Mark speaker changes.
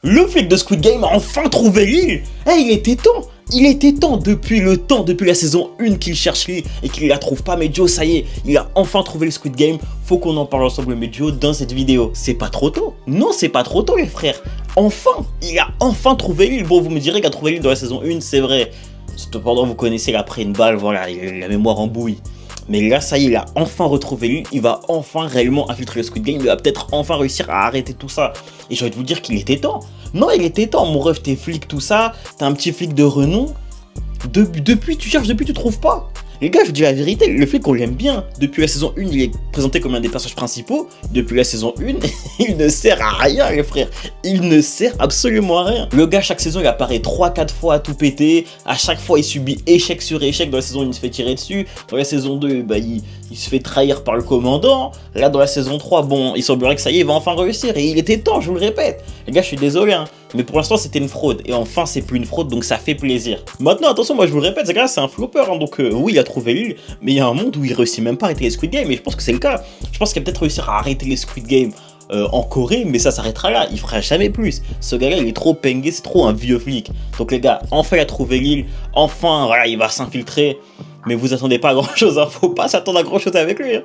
Speaker 1: Le flic de Squid Game a enfin trouvé l'île. Il était temps. Il était temps depuis la saison 1 qu'il cherche l'île et qu'il la trouve pas. Mais Joe, ça y est, il a enfin trouvé le Squid Game. Faut qu'on en parle ensemble, mais Joe, dans cette vidéo. C'est pas trop tôt. Non, c'est pas trop tôt, les frères. Enfin, il a enfin trouvé l'île. Bon, vous me direz qu'il a trouvé l'île dans la saison 1, c'est vrai. Cependant, vous connaissez, il a pris une balle, voilà, il a la mémoire en bouille. Mais là, ça y est, il a enfin retrouvé l'île, il va enfin réellement infiltrer le Squid Game, il va peut-être enfin réussir à arrêter tout ça. Et j'ai envie de vous dire qu'il était temps. Non, il était temps, mon ref, t'es flic, tout ça, t'es un petit flic de renom. Depuis, tu cherches, depuis, tu trouves pas. Les gars, je vous dis la vérité, le flic, on l'aime bien. Depuis la saison 1, il est présenté comme un des personnages principaux. Depuis la saison 1, il ne sert à rien, les frères. Il ne sert absolument à rien. Le gars, chaque saison, il apparaît 3-4 fois à tout péter. À chaque fois, il subit échec sur échec. Dans la saison 1, il se fait tirer dessus. Dans la saison 2, bah, il se fait trahir par le commandant. Là, dans la saison 3, bon, il semblerait que ça y est, il va enfin réussir. Et il était temps, je vous le répète. Les gars, je suis désolé, hein. Mais pour l'instant, c'était une fraude. Et enfin, c'est plus une fraude, donc ça fait plaisir. Maintenant, attention, moi, je vous le répète, ce gars, c'est un flopper. Hein, donc, oui, il a trouvé l'île. Mais il y a un monde où il réussit même pas à arrêter les Squid Game. Et je pense que c'est le cas. Je pense qu'il va peut-être réussir à arrêter les Squid Game en Corée. Mais ça s'arrêtera là. Il fera jamais plus. Ce gars-là, il est trop pengué. C'est trop un vieux flic. Donc, les gars, enfin, il a trouvé l'île. Enfin, voilà, il va s'infiltrer. Mais vous attendez pas à grand-chose. Hein. Faut pas s'attendre à grand-chose avec lui. Hein.